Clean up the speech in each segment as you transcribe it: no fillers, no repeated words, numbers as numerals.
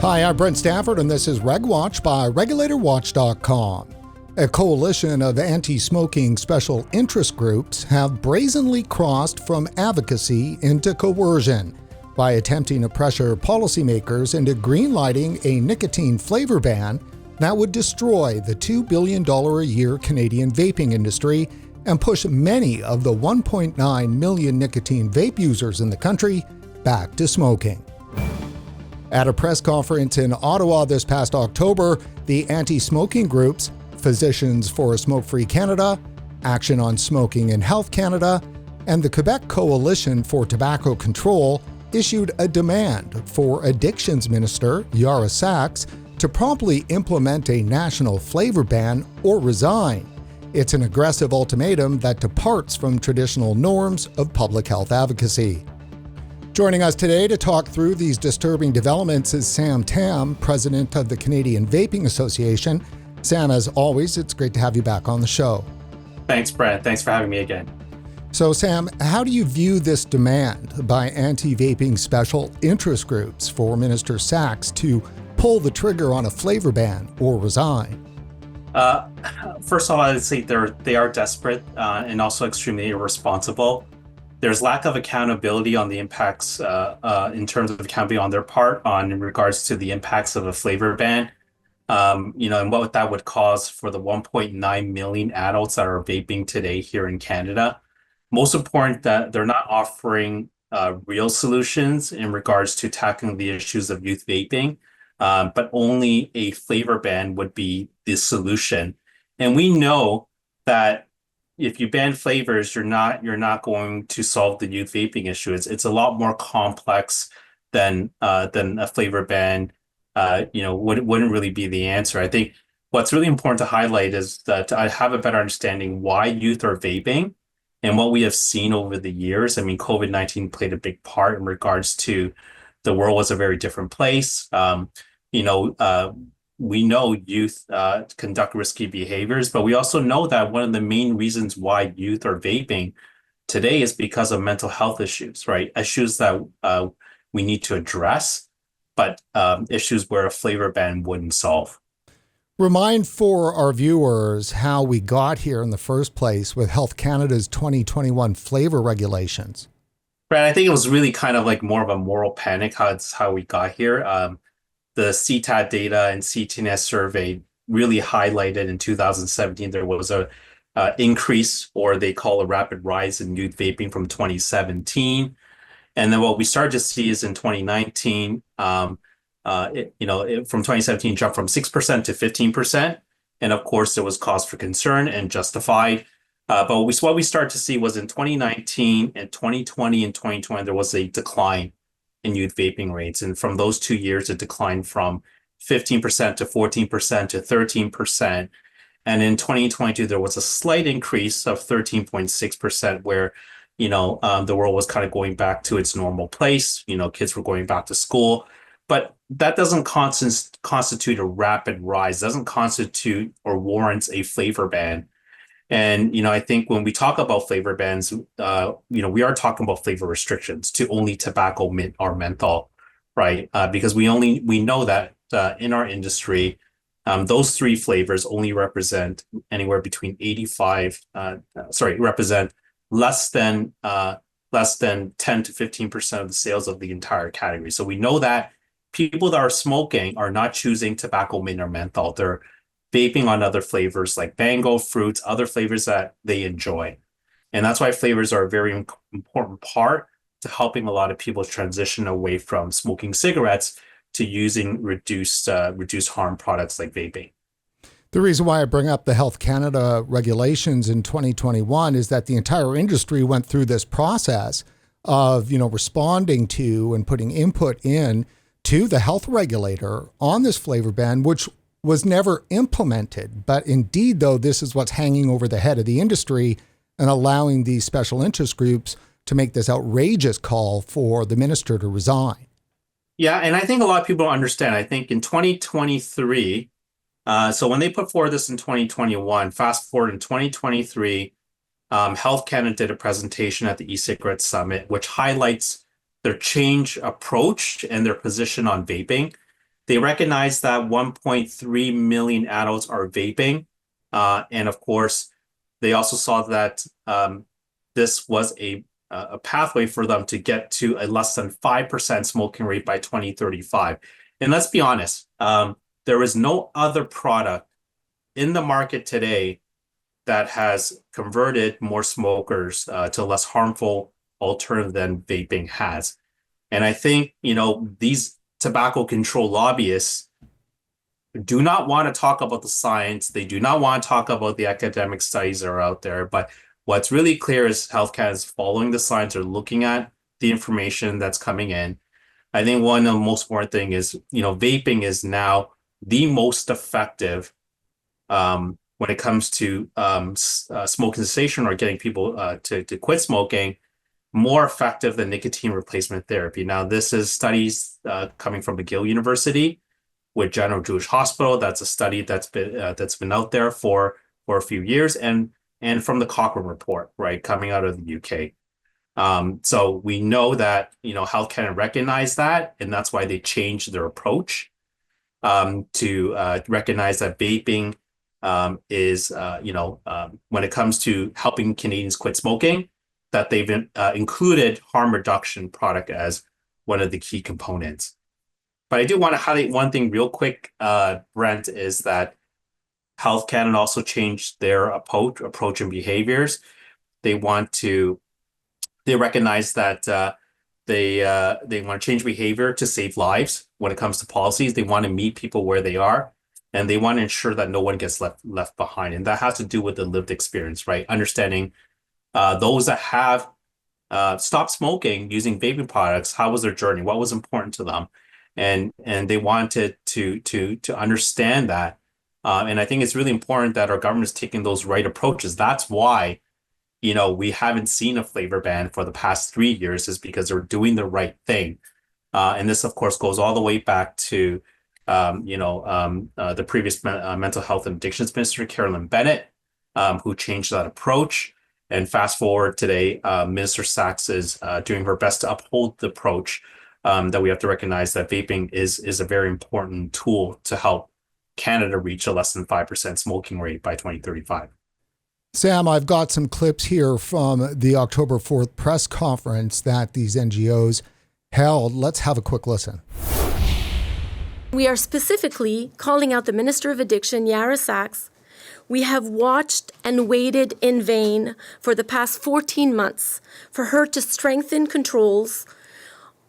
Hi, I'm Brent Stafford, and this is RegWatch by RegulatorWatch.com. A coalition of anti-smoking special interest groups have brazenly crossed from advocacy into coercion by attempting to pressure policymakers into greenlighting a nicotine flavor ban that would destroy the $2 billion a year Canadian vaping industry and push many of the 1.9 million nicotine vape users in the country back to smoking. At a press conference in Ottawa this past October, the anti-smoking groups Physicians for a Smoke-Free Canada, Action on Smoking in Health Canada, and the Quebec Coalition for Tobacco Control issued a demand for Addictions Minister Yara Sachs to promptly implement a national flavor ban or resign. It's an aggressive ultimatum that departs from traditional norms of public health advocacy. Joining us today to talk through these disturbing developments is Sam Tam, president of the Canadian Vaping Association. Sam, as always, it's great to have you back on the show. Thanks, Brett. Thanks for having me again. So, Sam, how do you view this demand by anti-vaping special interest groups for Minister Sachs to pull the trigger on a flavor ban or resign? First of all, I'd say they are desperate and also extremely irresponsible. There's lack of accountability on the impacts in terms of accountability on their part in regards to the impacts of a flavor ban. And what that would cause for the 1.9 million adults that are vaping today here in Canada. Most important that they're not offering real solutions in regards to tackling the issues of youth vaping, but only a flavor ban would be the solution. And we know that if you ban flavors, you're not going to solve the youth vaping issue. It's a lot more complex than a flavor ban. Wouldn't really be the answer. I think what's really important to highlight is that I have a better understanding why youth are vaping and what we have seen over the years. I mean, COVID-19 played a big part in regards to the world was a very different place. We know youth conduct risky behaviors, but we also know that one of the main reasons why youth are vaping today is because of mental health issues, right? Issues that we need to address, but issues where a flavor ban wouldn't solve. Remind for our viewers how we got here in the first place with Health Canada's 2021 flavor regulations. Right, I think it was really kind of like more of a moral panic. How we got here. The CTAD data and CTNS survey really highlighted in 2017 there was a increase, or they call a rapid rise in youth vaping from 2017. And then what we started to see is in 2019, from 2017 jumped from 6% to 15%. And of course, there was cause for concern and justified. But what we started to see was in 2019 and 2020 and 2020, there was a decline in youth vaping rates. And from those 2 years, it declined from 15% to 14% to 13%. And in 2022, there was a slight increase of 13.6%, where the world was kind of going back to its normal place. Kids were going back to school, but that doesn't constitute a rapid rise, doesn't constitute or warrants a flavor ban. And, I think when we talk about flavor bans, we are talking about flavor restrictions to only tobacco, mint, or menthol, right? Because we know that in our industry, those three flavors only represent anywhere between represent less than 10 to 15% of the sales of the entire category. So we know that people that are smoking are not choosing tobacco, mint, or menthol. They're vaping on other flavors like mango, fruits, other flavors that they enjoy. And that's why flavors are a very important part to helping a lot of people transition away from smoking cigarettes to using reduced harm products like vaping. The reason why I bring up the Health Canada regulations in 2021 is that the entire industry went through this process of, responding to and putting input in to the health regulator on this flavor ban, which was never implemented. But indeed, though, this is what's hanging over the head of the industry and allowing these special interest groups to make this outrageous call for the minister to resign. Yeah, and I think a lot of people don't understand. I think in 2023, so when they put forward this in 2021, fast forward in 2023, Health Canada did a presentation at the e-cigarette summit, which highlights their change approach and their position on vaping. They recognize that 1.3 million adults are vaping. And of course, they also saw that this was a pathway for them to get to a less than 5% smoking rate by 2035. And let's be honest, there is no other product in the market today that has converted more smokers to a less harmful alternative than vaping has. And I think, these tobacco control lobbyists do not want to talk about the science. They do not want to talk about the academic studies that are out there. But what's really clear is Health Canada is following the science. They're looking at the information that's coming in. I think one of the most important thing is, vaping is now the most effective when it comes to smoking cessation or getting people to quit smoking, more effective than nicotine replacement therapy. Now, this is studies coming from McGill University with General Jewish Hospital. That's a study that's been out there for a few years, and from the Cochrane report, right, coming out of the UK. So we know that Health Canada recognized that, and that's why they changed their approach to recognize that vaping is when it comes to helping Canadians quit smoking, that they've included harm reduction product as one of the key components. But I do want to highlight one thing real quick, Brent, is that Health Canada also changed their approach and behaviors. They recognize that they want to change behavior to save lives when it comes to policies. They want to meet people where they are, and they want to ensure that no one gets left behind. And that has to do with the lived experience, right? Understanding those that have stopped smoking using vaping products, how was their journey? What was important to them? And they wanted to understand that. And I think it's really important that our government is taking those right approaches. That's why, we haven't seen a flavor ban for the past 3 years, is because they're doing the right thing. And this, of course, goes all the way back to, the previous mental health and addictions minister, Carolyn Bennett, who changed that approach. And fast forward today, Minister Sachs is doing her best to uphold the approach that we have to recognize that vaping is a very important tool to help Canada reach a less than 5% smoking rate by 2035. Sam, I've got some clips here from the October 4th press conference that these NGOs held. Let's have a quick listen. We are specifically calling out the Minister of Addiction, Yara Sachs. We have watched and waited in vain for the past 14 months for her to strengthen controls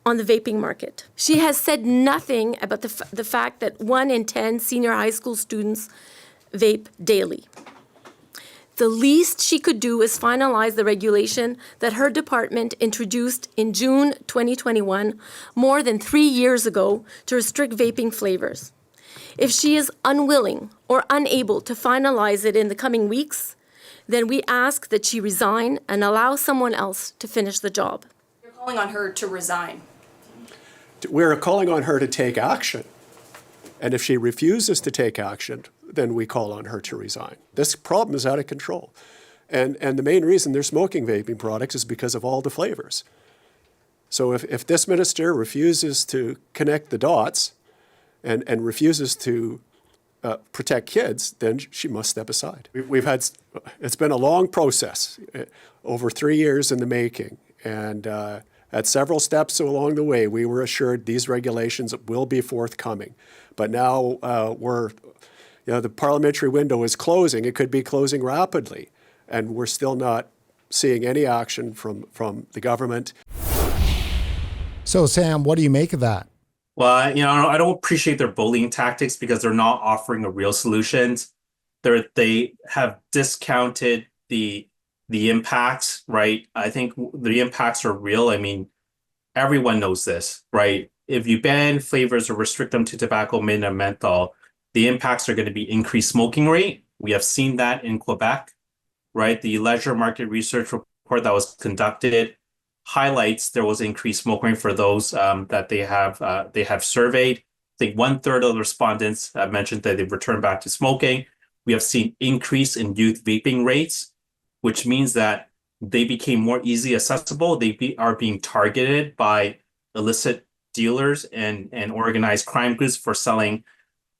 on the vaping market. She has said nothing about the fact that 1 in 10 senior high school students vape daily. The least she could do is finalize the regulation that her department introduced in June 2021, more than 3 years ago, to restrict vaping flavors. If she is unwilling or unable to finalize it in the coming weeks, then we ask that she resign and allow someone else to finish the job. You're calling on her to resign. We're calling on her to take action. And if she refuses to take action, then we call on her to resign. This problem is out of control. And the main reason they're smoking vaping products is because of all the flavors. So if this minister refuses to connect the dots and refuses to protect kids, then she must step aside. It's been a long process, over 3 years in the making. And at several steps along the way, we were assured these regulations will be forthcoming. But now the parliamentary window is closing. It could be closing rapidly. And we're still not seeing any action from the government. So, Sam, what do you make of that? Well, I don't appreciate their bullying tactics because they're not offering a real solutions. They have discounted the impacts, right? I think the impacts are real. I mean, everyone knows this, right? If you ban flavors or restrict them to tobacco, mint, and menthol, the impacts are going to be increased smoking rate. We have seen that in Quebec, right? The leisure market research report that was conducted highlights there was increased smoking rate for those that they have surveyed. I think 1/3 of the respondents have mentioned that they've returned back to smoking. We have seen increase in youth vaping rates, which means that they became more easily accessible. They are being targeted by illicit dealers and organized crime groups for selling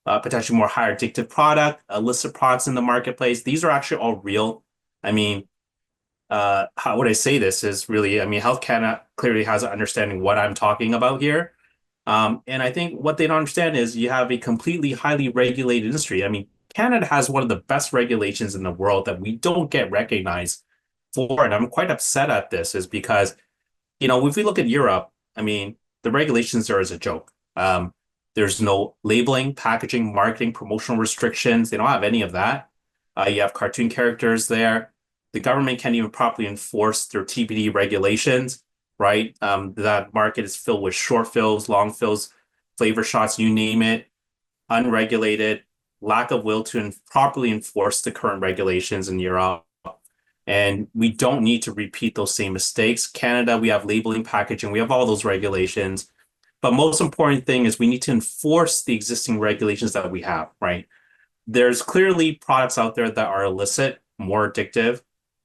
potentially more higher addictive product, illicit products in the marketplace. These are actually all real. I mean, how would I say this is really, I mean, Health Canada clearly has an understanding what I'm talking about here. And I think what they don't understand is you have a completely highly regulated industry. I mean, Canada has one of the best regulations in the world that we don't get recognized for. And I'm quite upset at this is because, you know, if we look at Europe, I mean, the regulations there is a joke. There's no labeling, packaging, marketing, promotional restrictions. They don't have any of that. You have cartoon characters there. The government can't even properly enforce their TBD regulations, right? That market is filled with short fills, long fills, flavor shots, you name it, unregulated, lack of will to properly enforce the current regulations in Europe. And we don't need to repeat those same mistakes. Canada, we have labeling, packaging, we have all those regulations. But most important thing is we need to enforce the existing regulations that we have, right? There's clearly products out there that are illicit, more addictive,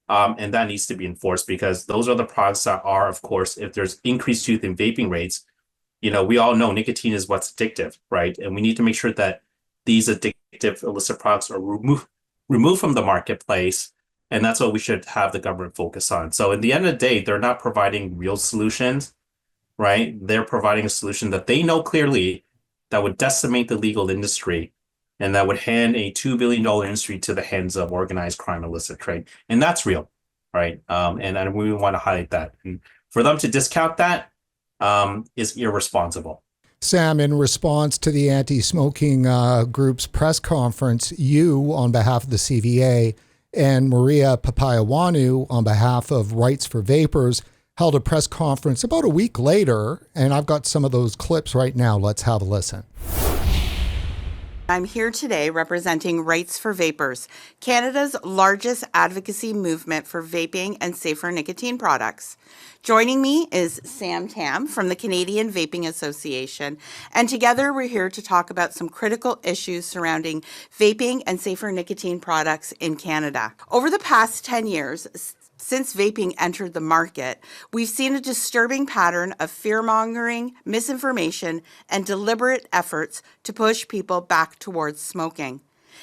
and that needs to be enforced because those are the products that are, of course, if there's increased youth in vaping rates, you know, we all know nicotine is what's addictive, right? And we need to make sure that these addictive illicit products are removed from the marketplace. And that's what we should have the government focus on. So at the end of the day, they're not providing real solutions, right? They're providing a solution that they know clearly that would decimate the legal industry and that would hand a $2 billion industry to the hands of organized crime, illicit trade. And that's real, right? And we want to highlight that. And for them to discount that is irresponsible. Sam, in response to the anti-smoking group's press conference, you, on behalf of the CVA, and Maria Papayawanu, on behalf of Rights for Vapers, held a press conference about a week later, and I've got some of those clips right now. Let's have a listen. I'm here today representing Rights for Vapers, Canada's largest advocacy movement for vaping and safer nicotine products. Joining me is Sam Tam from the Canadian Vaping Association, and together we're here to talk about some critical issues surrounding vaping and safer nicotine products in Canada. Over the past 10 years, since vaping entered the market, we've seen a disturbing pattern of fear-mongering, misinformation, and deliberate efforts to push people back towards smoking.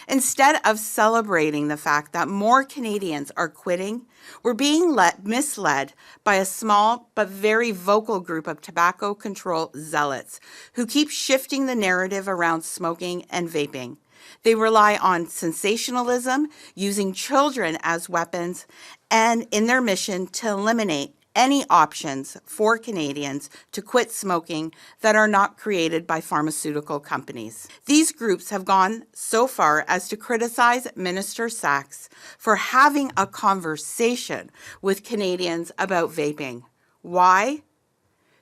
Instead of celebrating the fact that more Canadians are quitting, we're being misled by a small but very vocal group of tobacco control zealots who keep shifting the narrative around smoking and vaping. They rely on sensationalism, using children as weapons, and in their mission to eliminate any options for Canadians to quit smoking that are not created by pharmaceutical companies. These groups have gone so far as to criticize Minister Sachs for having a conversation with Canadians about vaping. Why?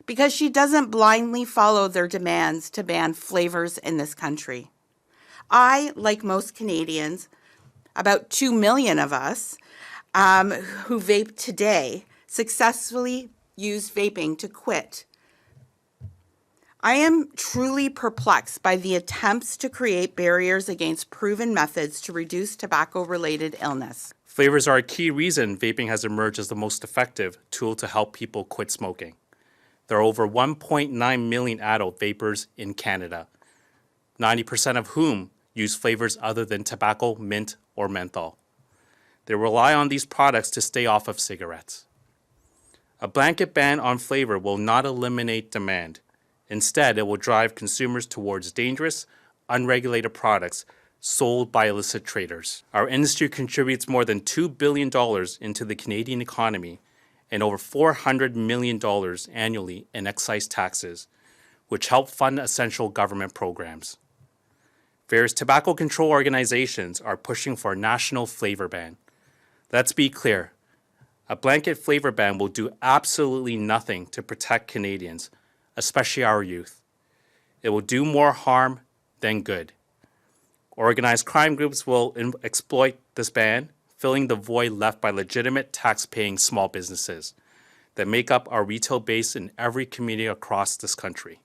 Because she doesn't blindly follow their demands to ban flavors in this country. I, like most Canadians, about 2 million of us who vape today, successfully used vaping to quit. I am truly perplexed by the attempts to create barriers against proven methods to reduce tobacco-related illness. Flavors are a key reason vaping has emerged as the most effective tool to help people quit smoking. There are over 1.9 million adult vapers in Canada, 90% of whom use flavors other than tobacco, mint, or menthol. They rely on these products to stay off of cigarettes. A blanket ban on flavor will not eliminate demand. Instead, it will drive consumers towards dangerous, unregulated products sold by illicit traders. Our industry contributes more than $2 billion into the Canadian economy and over $400 million annually in excise taxes, which help fund essential government programs. Various tobacco control organizations are pushing for a national flavor ban. Let's be clear, a blanket flavor ban will do absolutely nothing to protect Canadians, especially our youth. It will do more harm than good. Organized crime groups will exploit this ban, filling the void left by legitimate tax-paying small businesses that make up our retail base in every community across this country.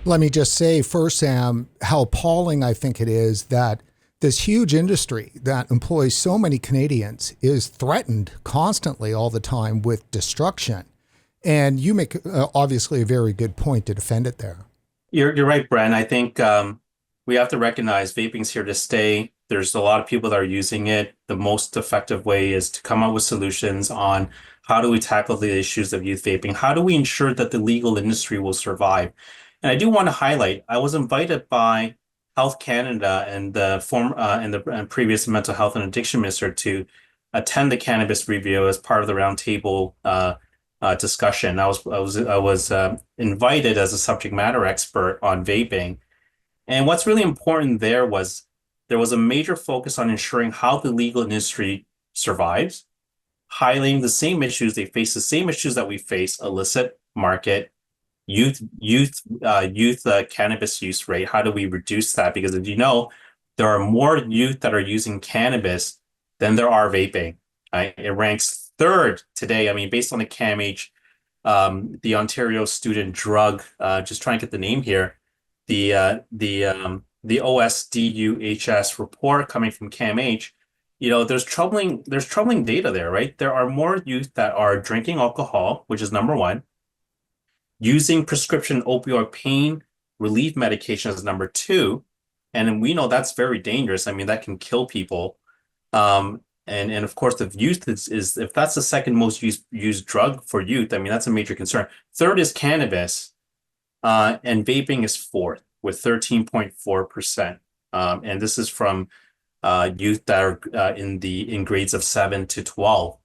Let me just say first, Sam, how appalling I think it is that this huge industry that employs so many Canadians is threatened constantly all the time with destruction. And you make obviously a very good point to defend it there. You're right, Bren. I think we have to recognize vaping's here to stay. There's a lot of people that are using it. The most effective way is to come up with solutions on how do we tackle the issues of youth vaping? How do we ensure that the legal industry will survive? And I do want to highlight, I was invited by Health Canada and the previous mental health and addiction minister to attend the cannabis review as part of the roundtable discussion. I was invited as a subject matter expert on vaping, and what's really important there was a major focus on ensuring how the legal industry survives, highlighting the same issues they face, the same issues that we face: illicit market, youth cannabis use rate. How do we reduce that? Because as you know, there are more youth that are using cannabis than there are vaping. Right? It ranks third today. I mean, based on the CAMH, the Ontario Student Drug, just trying to get the name here, the OSDUHS report coming from CAMH. There's troubling data there, right? There are more youth that are drinking alcohol, which is number one, using prescription opioid pain relief medication is number two, and we know that's very dangerous. I mean, that can kill people. And of course, the youth is if that's the second most used drug for youth, I mean, that's a major concern. Third is cannabis, and vaping is fourth with 13.4%. And this is from youth that are in grades of 7 to 12.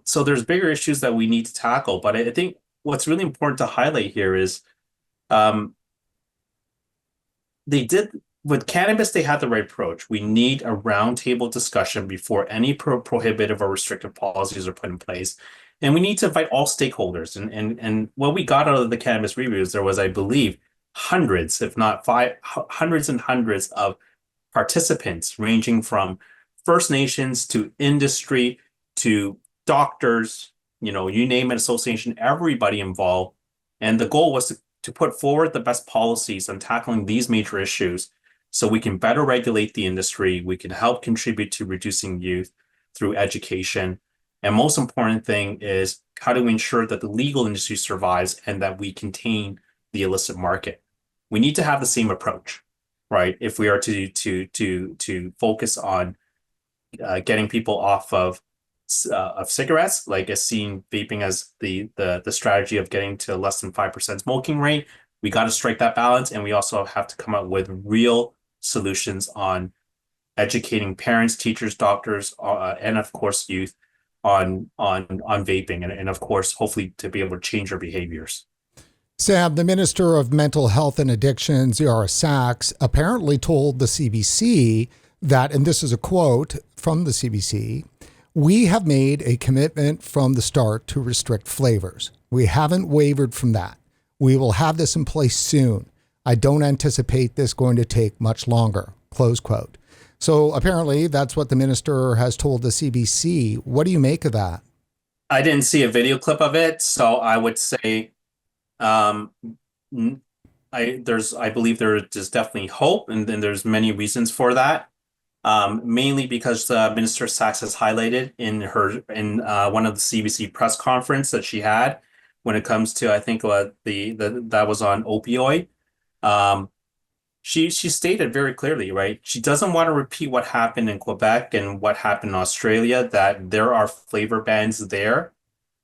So there's bigger issues that we need to tackle. But I think what's really important to highlight here is with cannabis, they had the right approach. We need a roundtable discussion before any prohibitive or restrictive policies are put in place. And we need to invite all stakeholders. And what we got out of the cannabis reviews, there was, I believe, hundreds, if not hundreds and hundreds of participants, ranging from First Nations to industry to doctors, you name it, association, everybody involved. And the goal was to put forward the best policies on tackling these major issues so we can better regulate the industry, we can help contribute to reducing youth through education. And most important thing is, how do we ensure that the legal industry survives and that we contain the illicit market? We need to have the same approach, right? If we are to focus on getting people off of cigarettes, like as seeing vaping as the strategy of getting to less than 5% smoking rate, we got to strike that balance, and we also have to come up with real solutions on educating parents, teachers, doctors, and of course youth on vaping, and of course hopefully to be able to change their behaviors. Sam, the Minister of Mental Health and Addictions, Yara Sachs, apparently told the CBC that, and this is a quote from the CBC, "We have made a commitment from the start to restrict flavors. We haven't wavered from that. We will have this in place soon. I don't anticipate this going to take much longer," close quote. So apparently that's what the minister has told the CBC. What do you make of that? I didn't see a video clip of it, so I would say I believe there's definitely hope, and then there's many reasons for that. Mainly because Minister Sachs has highlighted in one of the CBC press conference that she had when it comes to, I think that was on opioid. She stated very clearly, right? She doesn't want to repeat what happened in Quebec and what happened in Australia, that there are flavor bans there.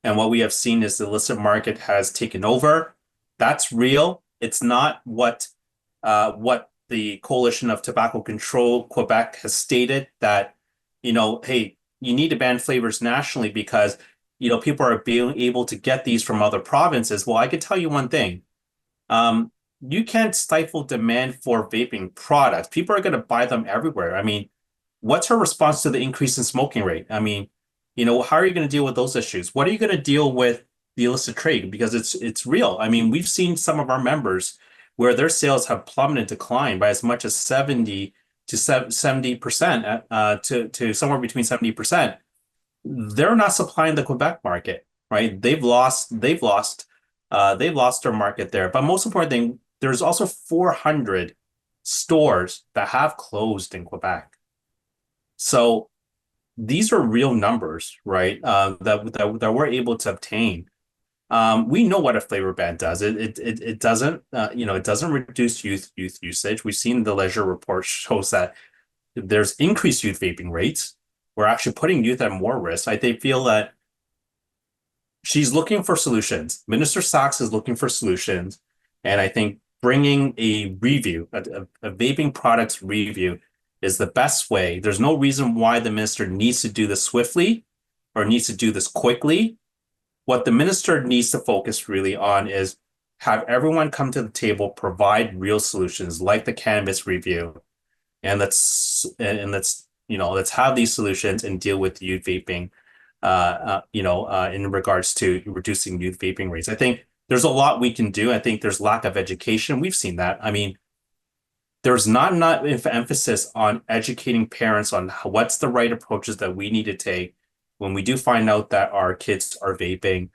And what we have seen is the illicit market has taken over. That's real. It's not what the Coalition of Tobacco Control Quebec has stated, that, hey, you need to ban flavors nationally because, people are being able to get these from other provinces. Well, I can tell you one thing. You can't stifle demand for vaping products. People are going to buy them everywhere. I mean, what's her response to the increase in smoking rate? I mean, how are you going to deal with those issues? What are you going to deal with the illicit trade? Because it's real. I mean, we've seen some of our members where their sales have plummeted, declined by as much as 70% to 70%, to somewhere between 70%. They're not supplying the Quebec market, right? They've lost their market there. But most important thing, there's also 400 stores that have closed in Quebec. So these are real numbers, right? That we're able to obtain. We know what a flavor ban does. It doesn't, it doesn't reduce youth usage. We've seen the leisure report shows that there's increased youth vaping rates. We're actually putting youth at more risk. They feel that she's looking for solutions. Minister Sachs is looking for solutions. And I think bringing a review, a vaping products review, is the best way. There's no reason why the minister needs to do this swiftly or needs to do this quickly. What the minister needs to focus really on is have everyone come to the table, provide real solutions like the cannabis review, and let's have these solutions and deal with youth vaping, in regards to reducing youth vaping rates. I think there's a lot we can do. I think there's lack of education. We've seen that. I mean, there's not enough emphasis on educating parents on what's the right approaches that we need to take when we do find out that our kids are vaping.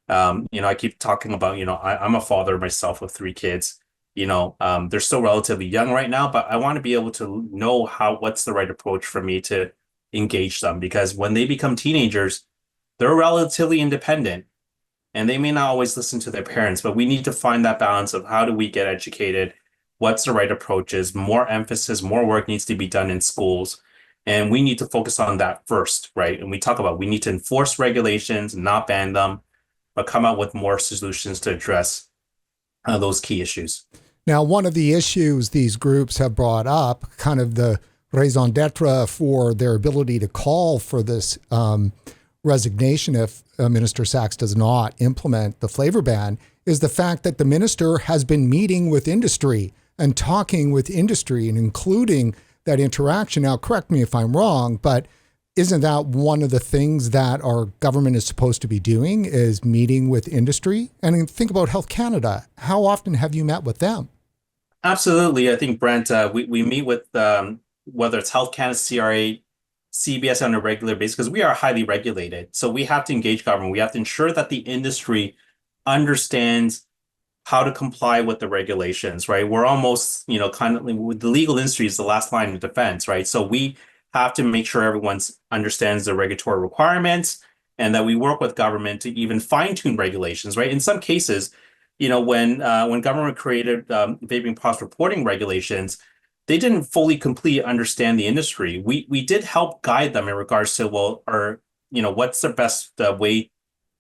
I keep talking about, I'm a father myself of 3 kids. They're still relatively young right now, but I want to be able to know what's the right approach for me to engage them, because when they become teenagers, they're relatively independent and they may not always listen to their parents, but we need to find that balance of how do we get educated, what's the right approaches, more emphasis, more work needs to be done in schools. And we need to focus on that first, right? And we talk about we need to enforce regulations, not ban them, but come out with more solutions to address those key issues. Now, one of the issues these groups have brought up, kind of the raison d'etre for their ability to call for this resignation if Minister Sachs does not implement the flavor ban, is the fact that the minister has been meeting with industry and talking with industry and including that interaction. Now, correct me if I'm wrong, but isn't that one of the things that our government is supposed to be doing, is meeting with industry? And think about Health Canada. How often have you met with them? Absolutely. I think, Brent, we meet with whether it's Health Canada, CRA, CBS on a regular basis, because we are highly regulated. So we have to engage government. We have to ensure that the industry understands how to comply with the regulations, right? We're almost, kind of with the legal industry is the last line of defense, right? So we have to make sure everyone understands the regulatory requirements and that we work with government to even fine-tune regulations, right? In some cases, when government created vaping products reporting regulations, they didn't fully completely understand the industry. We did help guide them in regards to, what's the best way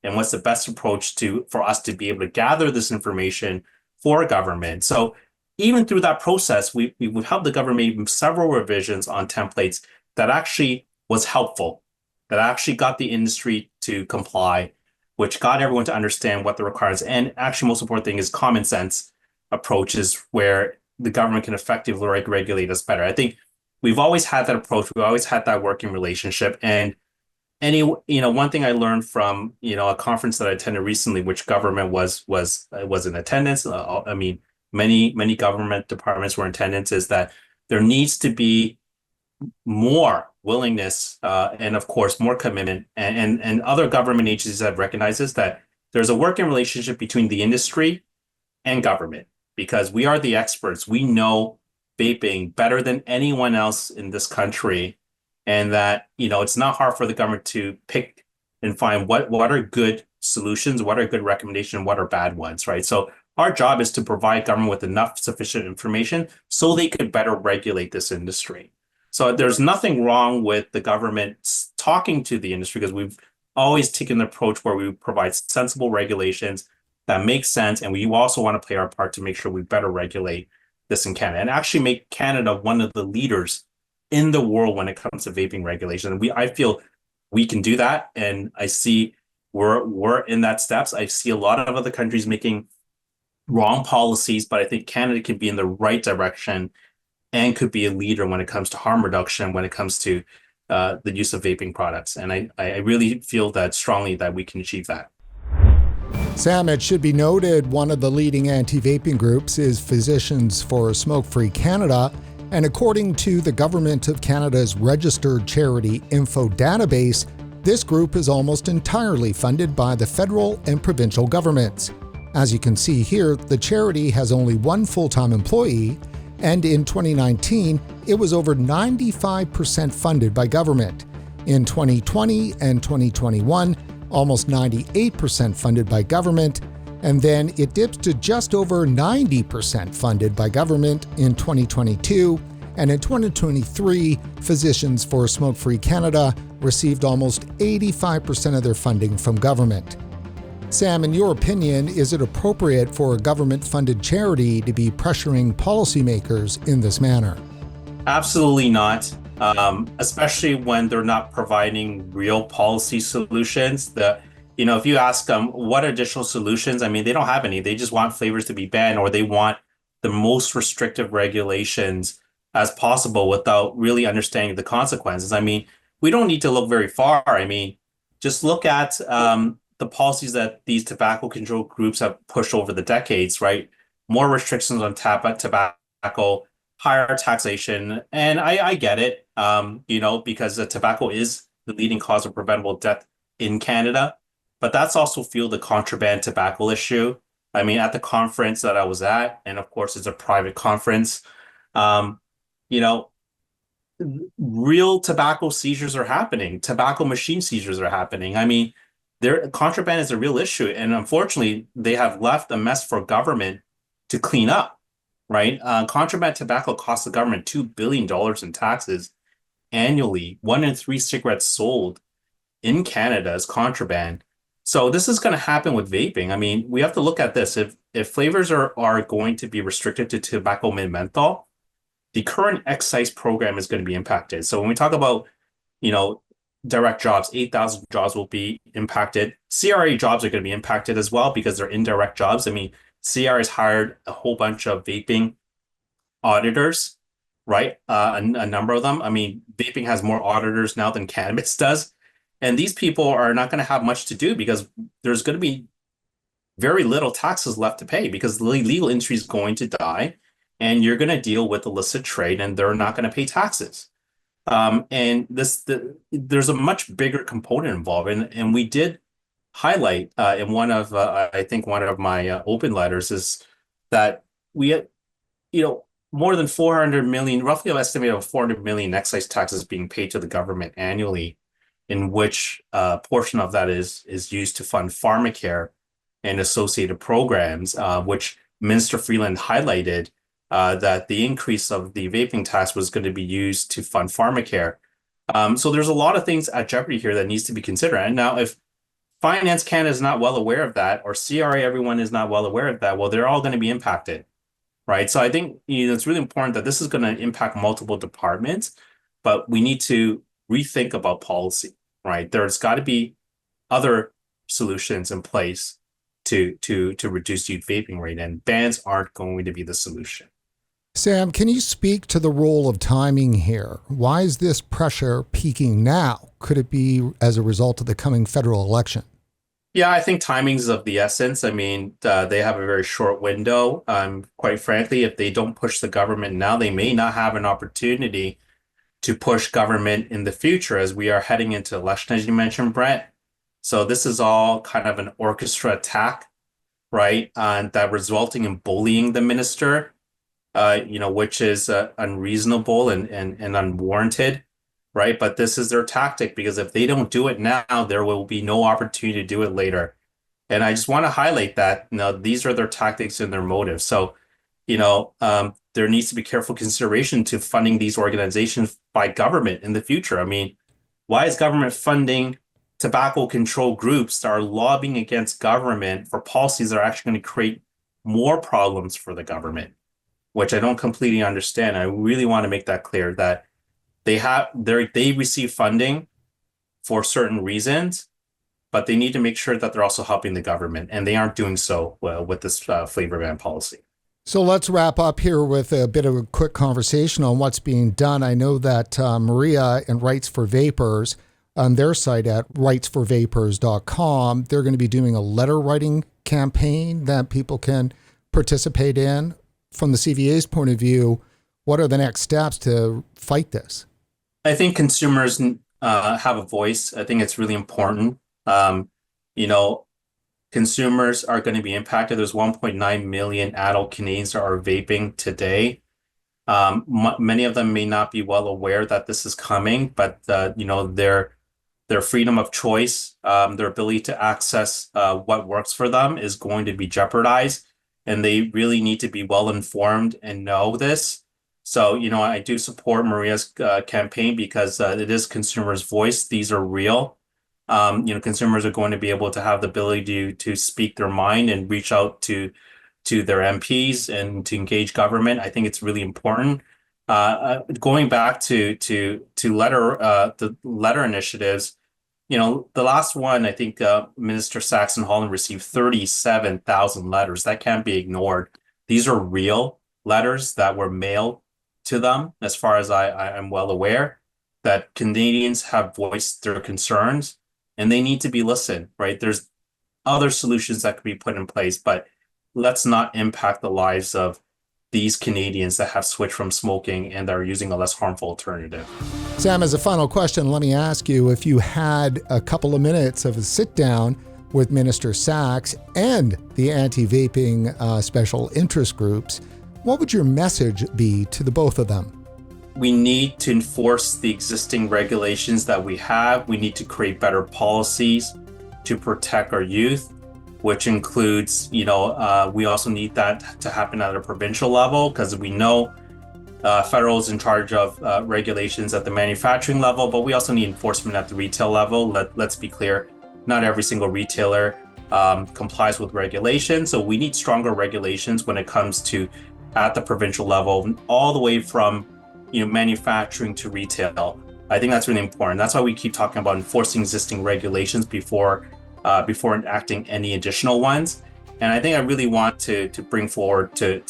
and what's the best approach for us to be able to gather this information for government. So even through that process, we would help the government make several revisions on templates that actually was helpful, that actually got the industry to comply, which got everyone to understand what the requirements, and actually most important thing is common sense approaches where the government can effectively regulate us better. I think we've always had that approach. We've always had that working relationship. And one thing I learned from, a conference that I attended recently, which government was in attendance. Many government departments were in attendance, is that there needs to be more willingness and of course more commitment, and other government agencies have recognized this, that there's a working relationship between the industry and government, because we are the experts. We know vaping better than anyone else in this country. And that, it's not hard for the government to pick and find what are good solutions, what are good recommendations, what are bad ones, right? So our job is to provide government with enough sufficient information so they could better regulate this industry. So there's nothing wrong with the government talking to the industry, because we've always taken the approach where we provide sensible regulations that make sense. And we also want to play our part to make sure we better regulate this in Canada and actually make Canada one of the leaders in the world when it comes to vaping regulation. I feel we can do that, and I see we're in that steps. I see a lot of other countries making wrong policies, but I think Canada could be in the right direction and could be a leader when it comes to harm reduction, when it comes to the use of vaping products. And I really feel that strongly that we can achieve that. Sam, it should be noted, one of the leading anti-vaping groups is Physicians for Smoke-Free Canada. And according to the Government of Canada's registered charity info database, this group is almost entirely funded by the federal and provincial governments. As you can see here, the charity has only one full-time employee, and in 2019, it was over 95% funded by government. In 2020 and 2021, almost 98% funded by government, and then it dips to just over 90% funded by government in 2022. And in 2023, Physicians for Smoke-Free Canada received almost 85% of their funding from government. Sam, in your opinion, is it appropriate for a government-funded charity to be pressuring policymakers in this manner? Absolutely not, especially when they're not providing real policy solutions. If you ask them what additional solutions, I mean, they don't have any. They just want flavors to be banned, or they want the most restrictive regulations as possible without really understanding the consequences. I mean, we don't need to look very far. I mean, just look at the policies that these tobacco control groups have pushed over the decades, right? More restrictions on tobacco, higher taxation. And I get it, because the tobacco is the leading cause of preventable death in Canada. But that's also fueled the contraband tobacco issue. I mean, at the conference that I was at, and of course it's a private conference, real tobacco seizures are happening. Tobacco machine seizures are happening. I mean, contraband is a real issue. And unfortunately, they have left a mess for government to clean up, right? Contraband tobacco costs the government $2 billion in taxes annually. 1 in 3 cigarettes sold in Canada is contraband. So this is going to happen with vaping. I mean, we have to look at this. If flavors are going to be restricted to tobacco mint menthol, the current excise program is going to be impacted. So when we talk about, direct jobs, 8,000 jobs will be impacted. CRA jobs are going to be impacted as well because they're indirect jobs. I mean, CRA has hired a whole bunch of vaping auditors, right? A number of them. I mean, vaping has more auditors now than cannabis does. And these people are not going to have much to do because there's going to be very little taxes left to pay because the legal industry is going to die and you're going to deal with illicit trade and they're not going to pay taxes. And there's a much bigger component involved. And we did highlight in one of my open letters is that we had, more than 400 million, roughly an estimated 400 million excise taxes being paid to the government annually, in which portion of that is used to fund pharmacare and associated programs, which Minister Freeland highlighted that the increase of the vaping tax was going to be used to fund pharmacare. So there's a lot of things at jeopardy here that needs to be considered. And now if Finance Canada is not well aware of that, or CRA everyone is not well aware of that, well, they're all going to be impacted, right? So I think it's really important that this is going to impact multiple departments, but we need to rethink about policy, right? There's got to be other solutions in place to reduce youth vaping rate, and bans aren't going to be the solution. Sam, can you speak to the role of timing here? Why is this pressure peaking now? Could it be as a result of the coming federal election? Yeah, I think timing's of the essence. I mean, they have a very short window. Quite frankly, if they don't push the government now, they may not have an opportunity to push government in the future as we are heading into election, as you mentioned, Brett. So this is all kind of an orchestra attack, right? And that resulting in bullying the minister, which is unreasonable and unwarranted, right? But this is their tactic because if they don't do it now, there will be no opportunity to do it later. And I just want to highlight that, these are their tactics and their motives. So, there needs to be careful consideration to funding these organizations by government in the future. I mean, why is government funding tobacco control groups that are lobbying against government for policies that are actually going to create more problems for the government, which I don't completely understand. I really want to make that clear that they receive funding for certain reasons, but they need to make sure that they're also helping the government, and they aren't doing so with this flavor ban policy. So let's wrap up here with a bit of a quick conversation on what's being done. I know that Maria and Rights for Vapers, on their site at rightsforvapers.com, they're going to be doing a letter writing campaign that people can participate in. From the CVA's point of view, what are the next steps to fight this? I think consumers have a voice. I think it's really important. Consumers are going to be impacted. There's 1.9 million adult Canadians that are vaping today. Many of them may not be well aware that this is coming, but their freedom of choice, their ability to access what works for them is going to be jeopardized. And they really need to be well informed and know this. So, I do support Maria's campaign because it is consumers' voice. These are real. Consumers are going to be able to have the ability to speak their mind and reach out to their MPs and to engage government. I think it's really important. Going back to the letter initiatives, the last one, I think Minister Saxon Holland received 37,000 letters. That can't be ignored. These are real letters that were mailed to them, as far as I am well aware, that Canadians have voiced their concerns and they need to be listened, right? There's other solutions that could be put in place, but let's not impact the lives of these Canadians that have switched from smoking and are using a less harmful alternative. Sam, as a final question, let me ask you, if you had a couple of minutes of a sit down with Minister Sachs and the anti-vaping special interest groups, what would your message be to the both of them? We need to enforce the existing regulations that we have. We need to create better policies to protect our youth, which includes, we also need that to happen at a provincial level, because we know federal is in charge of regulations at the manufacturing level, but we also need enforcement at the retail level. Let's be clear, not every single retailer complies with regulations. So we need stronger regulations when it comes to at the provincial level, all the way from manufacturing to retail. I think that's really important. That's why we keep talking about enforcing existing regulations before enacting any additional ones. And I think I really want to bring forward to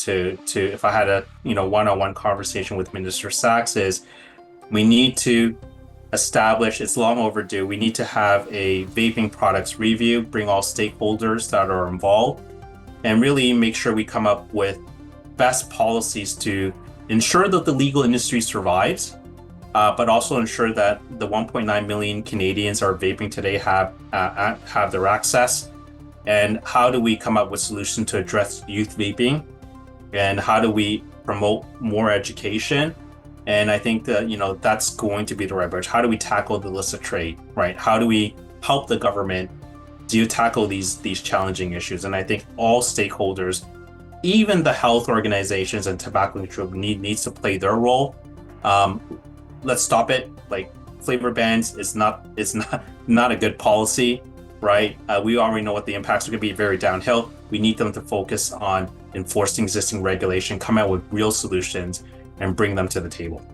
if I had a one-on-one conversation with Minister Sachs, is we need to establish, it's long overdue, we need to have a vaping products review, bring all stakeholders that are involved, and really make sure we come up with best policies to ensure that the legal industry survives, but also ensure that the 1.9 million Canadians are vaping today have their access. And how do we come up with solutions to address youth vaping? And how do we promote more education? And I think that, that's going to be the right approach. How do we tackle the illicit trade, right? How do we help the government tackle these challenging issues? And I think all stakeholders, even the health organizations and tobacco control needs to play their role. Let's stop it. Like, flavor bans is not a good policy, right? We already know what the impacts are going to be, very downhill. We need them to focus on enforcing existing regulation, come out with real solutions, and bring them to the table.